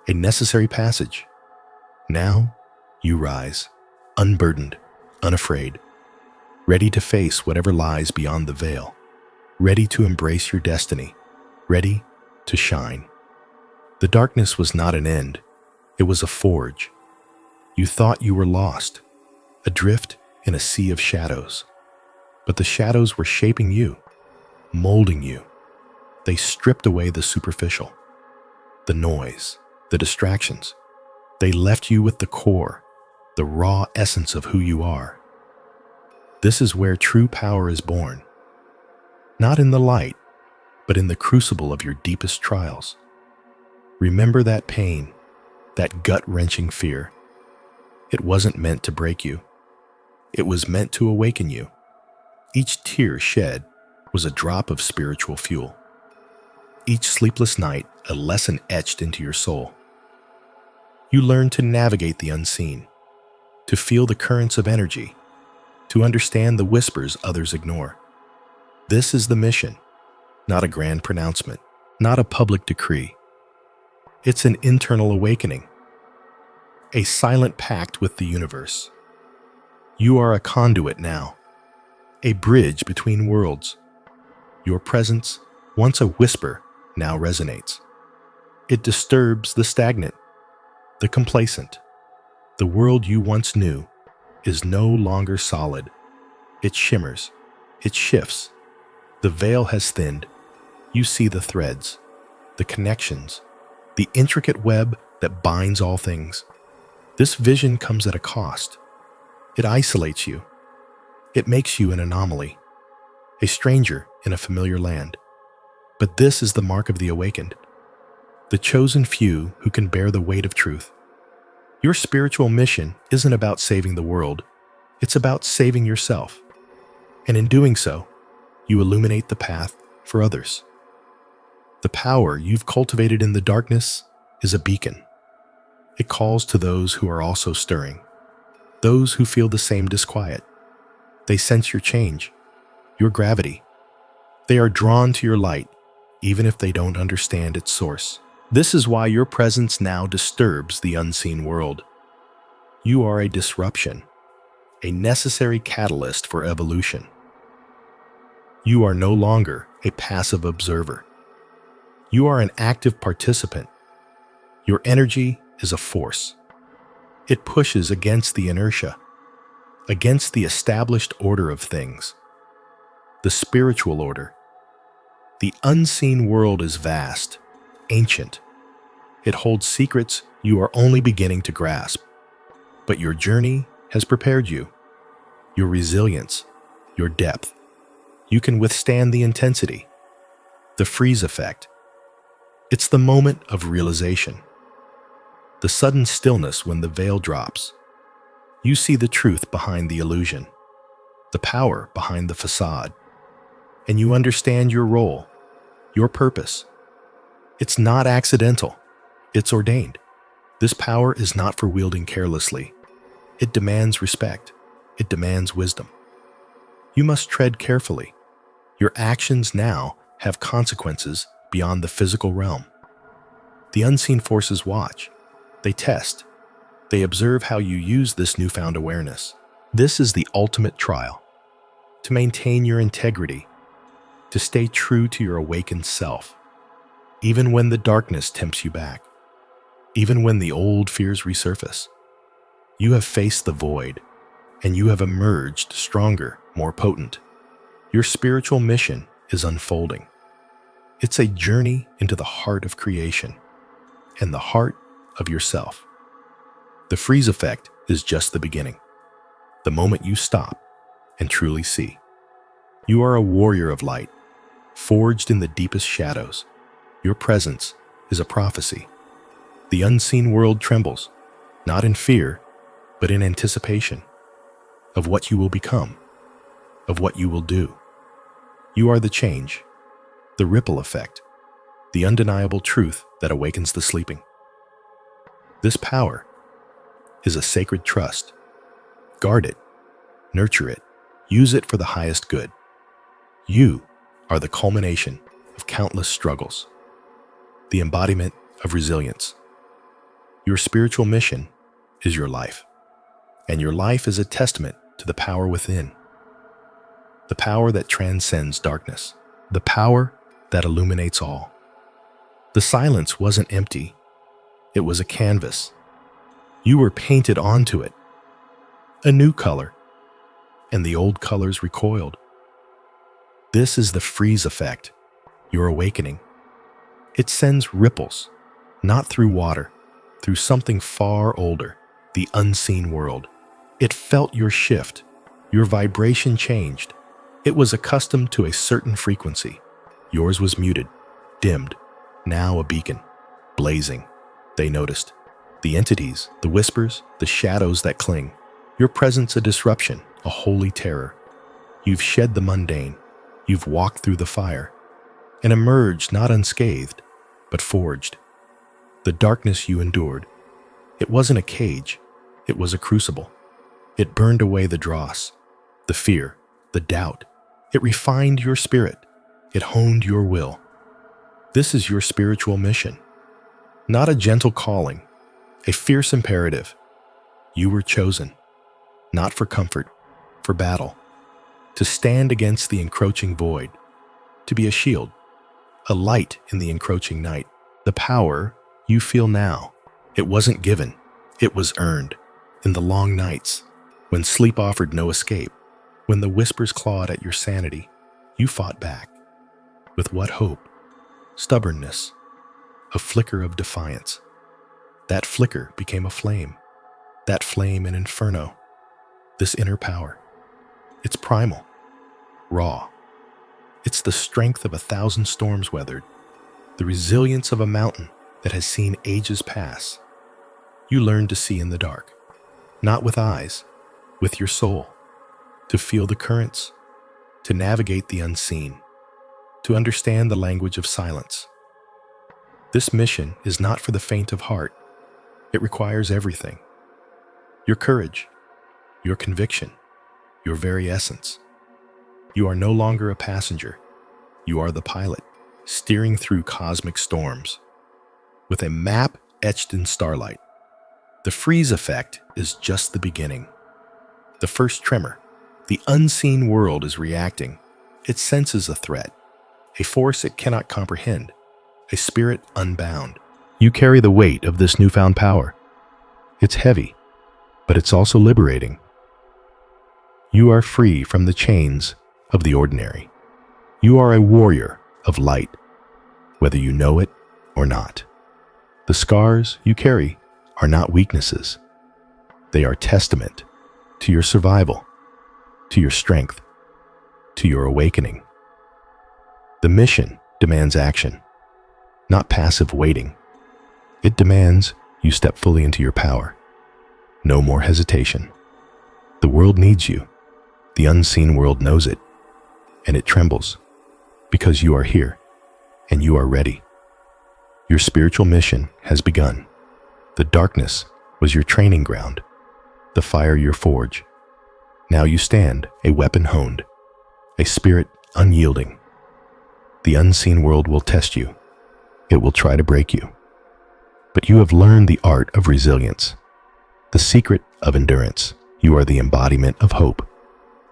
a necessary passage. Now you rise, unburdened, unafraid, ready to face whatever lies beyond the veil, ready to embrace your destiny, ready to shine. The darkness was not an end, it was a forge. You thought you were lost, adrift in a sea of shadows. But the shadows were shaping you, molding you. They stripped away the superficial, the noise, the distractions. They left you with the core, the raw essence of who you are. This is where true power is born. Not in the light, but in the crucible of your deepest trials. Remember that pain, that gut-wrenching fear. It wasn't meant to break you. It was meant to awaken you. Each tear shed was a drop of spiritual fuel. Each sleepless night, a lesson etched into your soul. You learned to navigate the unseen, to feel the currents of energy, to understand the whispers others ignore. This is the mission, not a grand pronouncement, not a public decree. It's an internal awakening, a silent pact with the universe. You are a conduit now, a bridge between worlds. Your presence, once a whisper, now resonates. It disturbs the stagnant, the complacent. The world you once knew is no longer solid. It shimmers, it shifts. The veil has thinned. You see the threads, the connections, the intricate web that binds all things. This vision comes at a cost. It isolates you. It makes you an anomaly, a stranger in a familiar land. But this is the mark of the awakened, the chosen few who can bear the weight of truth. Your spiritual mission isn't about saving the world. It's about saving yourself. And in doing so, you illuminate the path for others. The power you've cultivated in the darkness is a beacon. It calls to those who are also stirring, those who feel the same disquiet. They sense your change, your gravity. They are drawn to your light, even if they don't understand its source. This is why your presence now disturbs the unseen world. You are a disruption, a necessary catalyst for evolution. You are no longer a passive observer. You are an active participant. Your energy is a force. It pushes against the inertia, against the established order of things, the spiritual order. The unseen world is vast, ancient. It holds secrets you are only beginning to grasp. But your journey has prepared you. Your resilience, your depth. You can withstand the intensity, the freeze effect. It's the moment of realization, the sudden stillness when the veil drops. You see the truth behind the illusion, the power behind the facade, and you understand your role, your purpose. It's not accidental, it's ordained. This power is not for wielding carelessly. It demands respect. It demands wisdom. You must tread carefully. Your actions now have consequences beyond the physical realm. The unseen forces watch. They test. They observe how you use this newfound awareness. This is the ultimate trial. To maintain your integrity, to stay true to your awakened self, even when the darkness tempts you back, even when the old fears resurface. You have faced the void, and you have emerged stronger, more potent. Your spiritual mission is unfolding. It's a journey into the heart of creation and the heart of yourself. The freeze effect is just the beginning, the moment you stop and truly see. You are a warrior of light, forged in the deepest shadows. Your presence is a prophecy. The unseen world trembles, not in fear, but in anticipation of what you will become, of what you will do. You are the change, the ripple effect, the undeniable truth that awakens the sleeping. This power is a sacred trust. Guard it, nurture it, use it for the highest good. You are the culmination of countless struggles, the embodiment of resilience. Your spiritual mission is your life, and your life is a testament to the power within, the power that transcends darkness, the power that illuminates all. The silence wasn't empty. It was a canvas. You were painted onto it, a new color, and the old colors recoiled. This is the freeze effect, your awakening. It sends ripples, not through water, through something far older, the unseen world. It felt your shift. Your vibration changed. It was accustomed to a certain frequency. Yours was muted, dimmed, now a beacon, blazing. They noticed. The entities, the whispers, the shadows that cling. Your presence a disruption, a holy terror. You've shed the mundane. You've walked through the fire and emerged not unscathed, but forged. The darkness you endured, it wasn't a cage, it was a crucible. It burned away the dross, the fear, the doubt. It refined your spirit. It honed your will. This is your spiritual mission. Not a gentle calling, a fierce imperative. You were chosen, not for comfort, for battle, to stand against the encroaching void, to be a shield, a light in the encroaching night. The power you feel now, it wasn't given, it was earned. In the long nights, when sleep offered no escape, when the whispers clawed at your sanity, you fought back. With what hope? Stubbornness, a flicker of defiance. That flicker became a flame, that flame an inferno. This inner power, it's primal, raw. It's the strength of 1,000 storms weathered, the resilience of a mountain that has seen ages pass. You learn to see in the dark, not with eyes, with your soul, to feel the currents, to navigate the unseen, to understand the language of silence. This mission is not for the faint of heart. It requires everything. Your courage, your conviction, your very essence. You are no longer a passenger. You are the pilot, steering through cosmic storms. With a map etched in starlight, the freeze effect is just the beginning. The first tremor, the unseen world is reacting. It senses a threat, a force it cannot comprehend, a spirit unbound. You carry the weight of this newfound power. It's heavy, but it's also liberating. You are free from the chains of the ordinary. You are a warrior of light, whether you know it or not. The scars you carry are not weaknesses. They are testament to your survival, to your strength, to your awakening. The mission demands action, not passive waiting. It demands you step fully into your power. No more hesitation. The world needs you. The unseen world knows it, and it trembles because you are here and you are ready. Your spiritual mission has begun. The darkness was your training ground, the fire your forge. Now you stand, a weapon honed, a spirit unyielding. The unseen world will test you. It will try to break you. But you have learned the art of resilience, the secret of endurance. You are the embodiment of hope,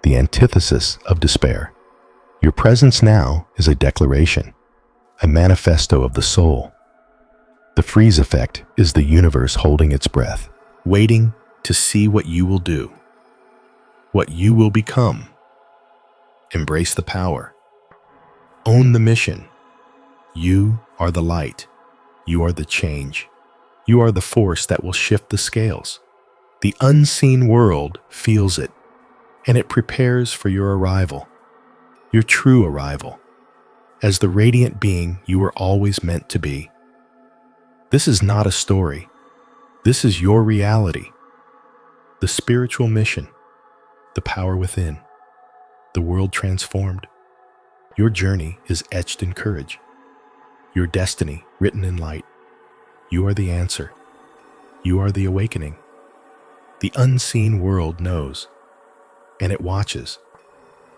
the antithesis of despair. Your presence now is a declaration, a manifesto of the soul. The freeze effect is the universe holding its breath, waiting to see what you will do, what you will become. Embrace the power. Own the mission. You are the light. You are the change. You are the force that will shift the scales. The unseen world feels it, and it prepares for your arrival, your true arrival, as the radiant being you were always meant to be. This is not a story. This is your reality. The spiritual mission, the power within, the world transformed. Your journey is etched in courage, your destiny written in light. You are the answer. You are the awakening. The unseen world knows, and it watches.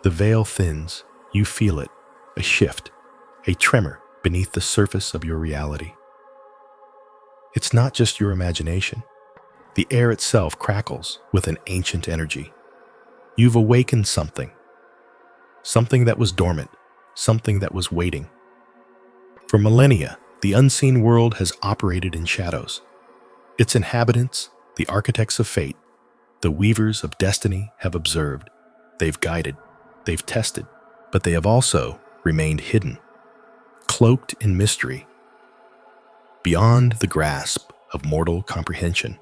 The veil thins, you feel it, a shift, a tremor beneath the surface of your reality. It's not just your imagination. The air itself crackles with an ancient energy. You've awakened something that was dormant, something that was waiting. For millennia, the unseen world has operated in shadows. Its inhabitants, the architects of fate, the weavers of destiny, have observed. They've guided, they've tested, but they have also remained hidden, cloaked in mystery, beyond the grasp of mortal comprehension.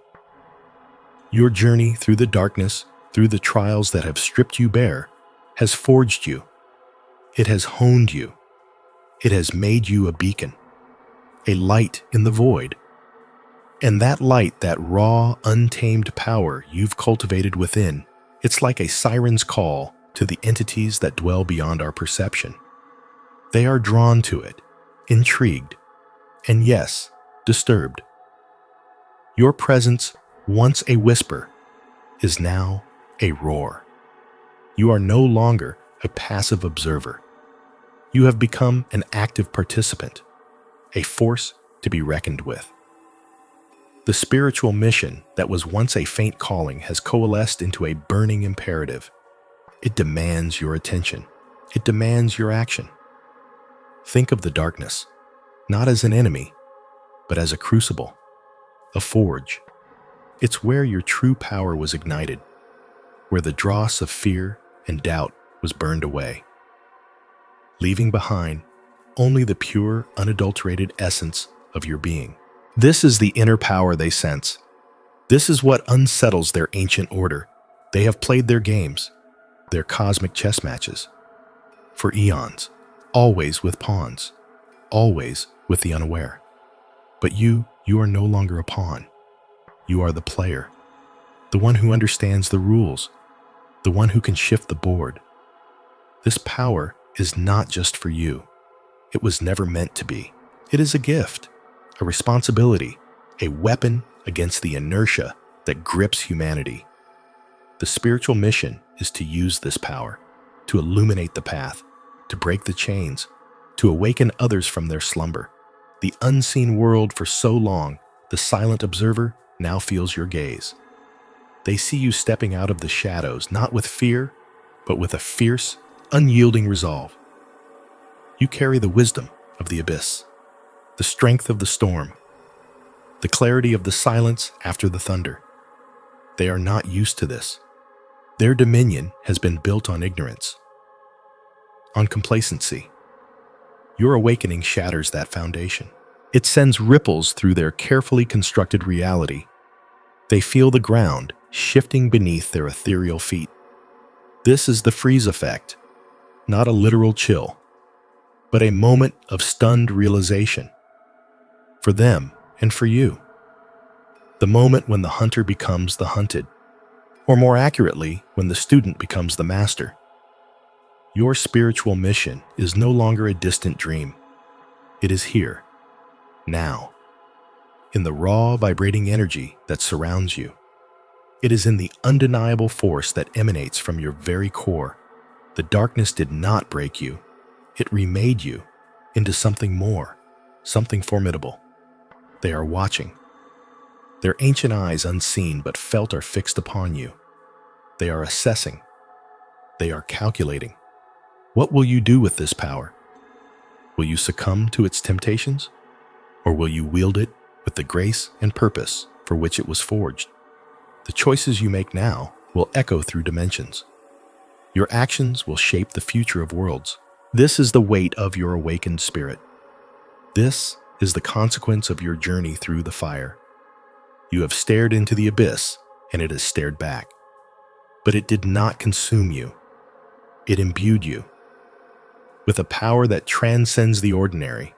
Your journey through the darkness, through the trials that have stripped you bare, has forged you. It has honed you. It has made you a beacon, a light in the void. And that light, that raw, untamed power you've cultivated within, it's like a siren's call to the entities that dwell beyond our perception. They are drawn to it, intrigued, and yes, disturbed. Your presence, once a whisper, is now a roar. You are no longer a passive observer. You have become an active participant, a force to be reckoned with. The spiritual mission that was once a faint calling has coalesced into a burning imperative. It demands your attention. It demands your action. Think of the darkness, not as an enemy, but as a crucible, a forge. It's where your true power was ignited, where the dross of fear and doubt was burned away, leaving behind only the pure, unadulterated essence of your being. This is the inner power they sense. This is what unsettles their ancient order. They have played their games, their cosmic chess matches, for eons, always with pawns, always with the unaware. But you are no longer a pawn. You are the player, the one who understands the rules, the one who can shift the board. This power is not just for you. It was never meant to be. It is a gift, a responsibility, a weapon against the inertia that grips humanity. The spiritual mission is to use this power, to illuminate the path, to break the chains, to awaken others from their slumber. The unseen world for so long, the silent observer now feels your gaze. They see you stepping out of the shadows, not with fear, but with a fierce, unyielding resolve. You carry the wisdom of the abyss, the strength of the storm, the clarity of the silence after the thunder. They are not used to this. Their dominion has been built on ignorance, on complacency. Your awakening shatters that foundation. It sends ripples through their carefully constructed reality. They feel the ground shifting beneath their ethereal feet. This is the freeze effect, not a literal chill, but a moment of stunned realization. For them and for you. The moment when the hunter becomes the hunted, or more accurately, when the student becomes the master. Your spiritual mission is no longer a distant dream. It is here, now, in the raw, vibrating energy that surrounds you. It is in the undeniable force that emanates from your very core. The darkness did not break you. It remade you into something more, something formidable. They are watching. Their ancient eyes, unseen but felt, are fixed upon you. They are assessing. They are calculating. What will you do with this power? Will you succumb to its temptations? Or will you wield it with the grace and purpose for which it was forged? The choices you make now will echo through dimensions. Your actions will shape the future of worlds. This is the weight of your awakened spirit. This is the consequence of your journey through the fire. You have stared into the abyss, and it has stared back. But it did not consume you. It imbued you with a power that transcends the ordinary,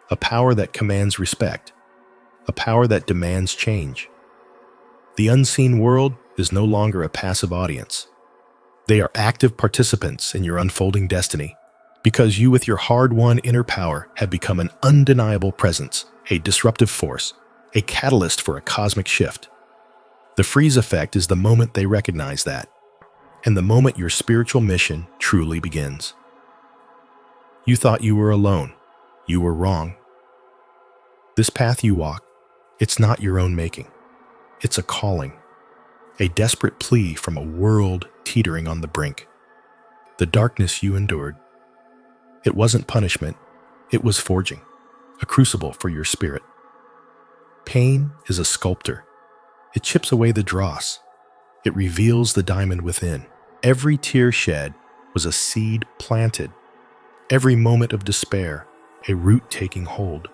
a power that commands respect, a power that demands change. The unseen world is no longer a passive audience. They are active participants in your unfolding destiny, because you, with your hard-won inner power, have become an undeniable presence, a disruptive force, a catalyst for a cosmic shift. The freeze effect is the moment they recognize that, and the moment your spiritual mission truly begins. You thought you were alone. You were wrong. This path you walk, it's not your own making. It's a calling, a desperate plea from a world teetering on the brink. The darkness you endured, it wasn't punishment, it was forging, a crucible for your spirit. Pain is a sculptor. It chips away the dross. It reveals the diamond within. Every tear shed was a seed planted. Every moment of despair, a root taking hold.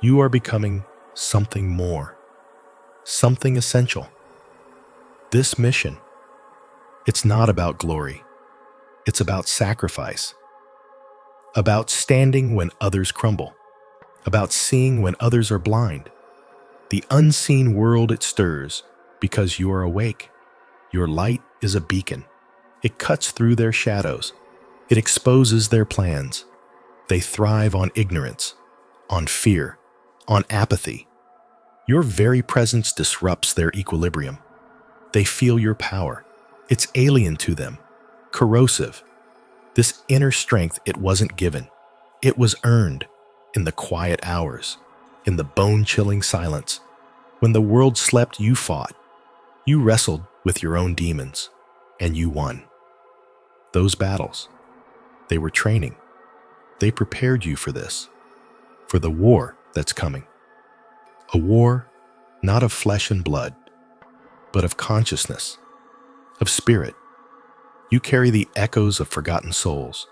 You are becoming something more, something essential. This mission, it's not about glory. It's about sacrifice, about standing when others crumble, about seeing when others are blind. The unseen world it stirs because you are awake. Your light is a beacon. It cuts through their shadows. It exposes their plans. They thrive on ignorance, on fear, on apathy. Your very presence disrupts their equilibrium. They feel your power. It's alien to them, corrosive. This inner strength it wasn't given. It was earned in the quiet hours, in the bone-chilling silence. When the world slept, you fought. You wrestled with your own demons, and you won. Those battles, they were training. They prepared you for this, for the war that's coming. A war not of flesh and blood, but of consciousness, of spirit. You carry the echoes of forgotten souls,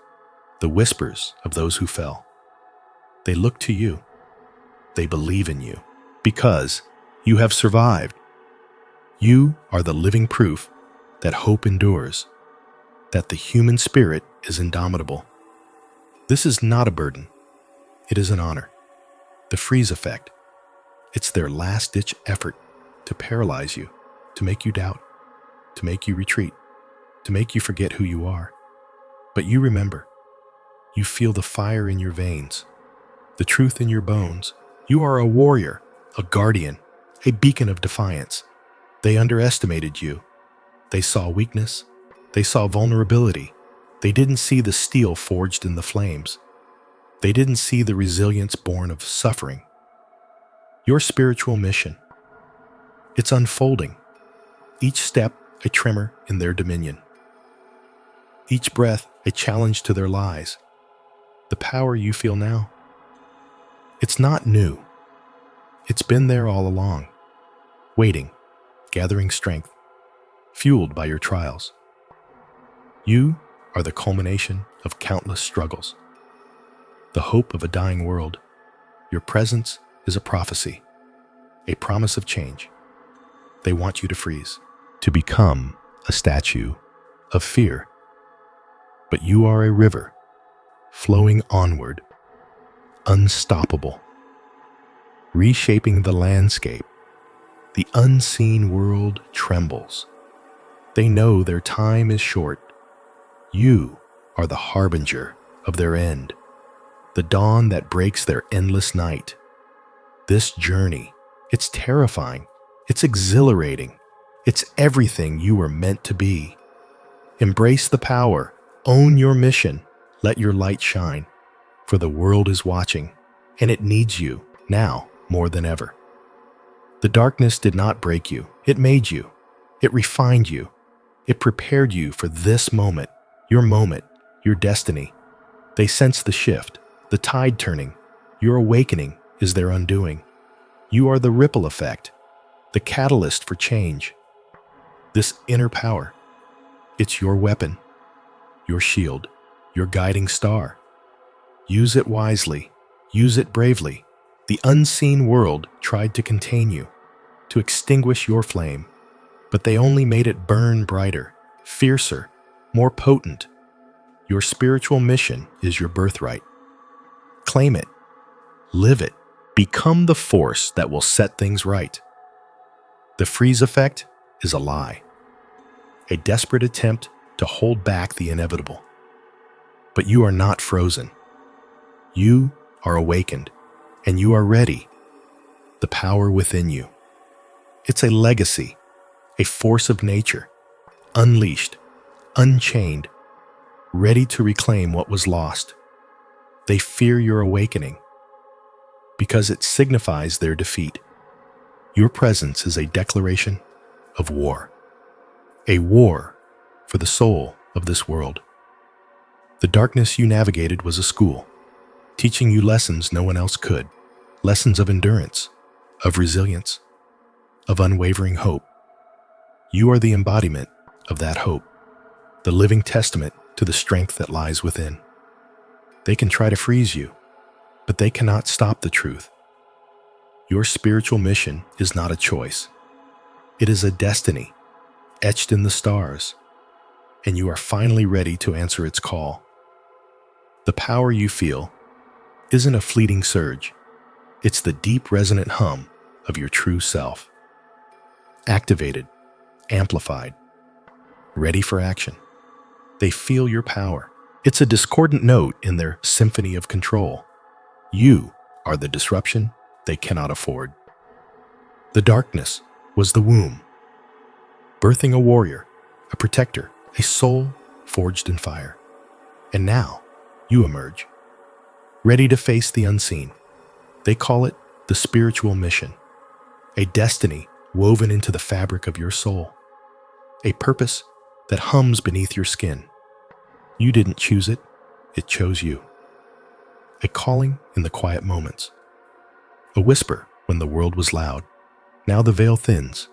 the whispers of those who fell. They look to you. They believe in you because you have survived. You are the living proof that hope endures, that the human spirit is indomitable. This is not a burden. It is an honor. The freeze effect. It's their last-ditch effort to paralyze you, to make you doubt, to make you retreat, to make you forget who you are. But you remember. You feel the fire in your veins, the truth in your bones. You are a warrior, a guardian, a beacon of defiance. They underestimated you. They saw weakness. They saw vulnerability. They didn't see the steel forged in the flames. They didn't see the resilience born of suffering. Your spiritual mission, it's unfolding. Each step a tremor in their dominion. Each breath a challenge to their lies. The power you feel now, it's not new. It's been there all along, waiting, gathering strength, fueled by your trials. You are the culmination of countless struggles, the hope of a dying world. Your presence is a prophecy, a promise of change. They want you to freeze, to become a statue of fear. But you are a river, flowing onward, unstoppable, reshaping the landscape. The unseen world trembles. They know their time is short. You are the harbinger of their end, the dawn that breaks their endless night. This journey, it's terrifying, it's exhilarating, it's everything you were meant to be. Embrace the power, own your mission, let your light shine, for the world is watching, and it needs you now more than ever. The darkness did not break you, it made you, it refined you, it prepared you for this moment, your destiny. They sense the shift, the tide turning. Your awakening is their undoing. You are the ripple effect, the catalyst for change. This inner power, it's your weapon, your shield, your guiding star. Use it wisely, use it bravely. The unseen world tried to contain you, to extinguish your flame, but they only made it burn brighter, fiercer, more potent. Your spiritual mission is your birthright. Claim it, live it, become the force that will set things right. The freeze effect is a lie, a desperate attempt to hold back the inevitable. But you are not frozen. You are awakened, and you are ready. The power within you. It's a legacy, a force of nature, unleashed, unchained, ready to reclaim what was lost. They fear your awakening because it signifies their defeat. Your presence is a declaration of war, a war for the soul of this world. The darkness you navigated was a school, teaching you lessons no one else could, lessons of endurance, of resilience, of unwavering hope. You are the embodiment of that hope, the living testament to the strength that lies within. They can try to freeze you, but they cannot stop the truth. Your spiritual mission is not a choice. It is a destiny, etched in the stars, and you are finally ready to answer its call. The power you feel isn't a fleeting surge. It's the deep resonant hum of your true self. Activated, amplified, ready for action. They feel your power. It's a discordant note in their symphony of control. You are the disruption they cannot afford. The darkness was the womb, birthing a warrior, a protector, a soul forged in fire. And now you emerge, ready to face the unseen. They call it the spiritual mission, a destiny woven into the fabric of your soul, a purpose that hums beneath your skin. You didn't choose it, it chose you. A calling in the quiet moments, a whisper when the world was loud. Now the veil thins,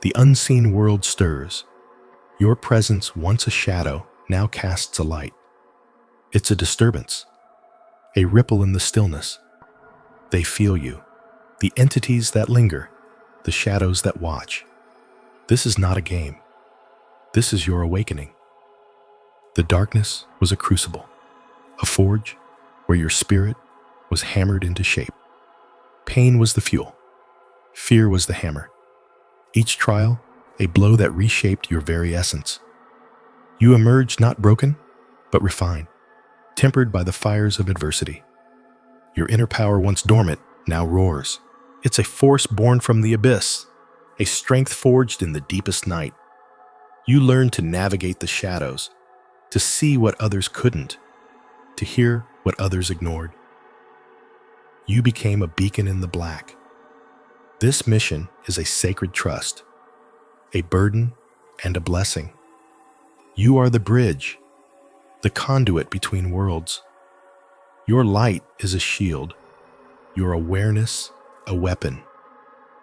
the unseen world stirs. Your presence, once a shadow, now casts a light. It's a disturbance, a ripple in the stillness. They feel you, the entities that linger, the shadows that watch. This is not a game. This is your awakening. The darkness was a crucible, a forge where your spirit was hammered into shape. Pain was the fuel. Fear was the hammer. Each trial, a blow that reshaped your very essence. You emerged not broken, but refined, tempered by the fires of adversity. Your inner power, once dormant, now roars. It's a force born from the abyss, a strength forged in the deepest night. You learned to navigate the shadows, to see what others couldn't, to hear what others ignored. You became a beacon in the black. This mission is a sacred trust, a burden and a blessing. You are the bridge, the conduit between worlds. Your light is a shield, your awareness a weapon.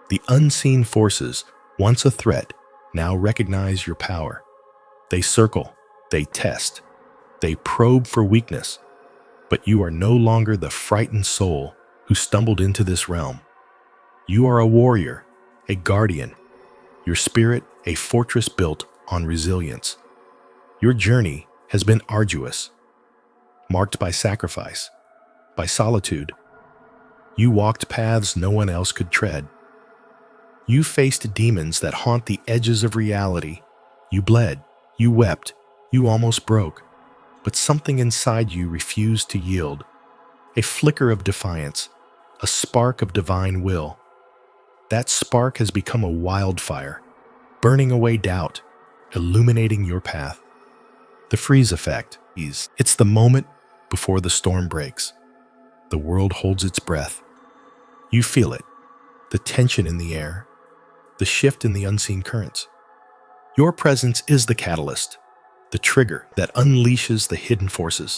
The unseen forces, once a threat, now recognize your power. They circle, they test, they probe for weakness, but you are no longer the frightened soul who stumbled into this realm. You are a warrior, a guardian, your spirit a fortress built on resilience. Your journey has been arduous, marked by sacrifice, by solitude. You walked paths no one else could tread. You faced demons that haunt the edges of reality. You bled, you wept, you almost broke, but something inside you refused to yield. A flicker of defiance, a spark of divine will. That spark has become a wildfire, burning away doubt, illuminating your path. The freeze effect is, it's the moment before the storm breaks. The world holds its breath. You feel it, the tension in the air, the shift in the unseen currents. Your presence is the catalyst, the trigger that unleashes the hidden forces.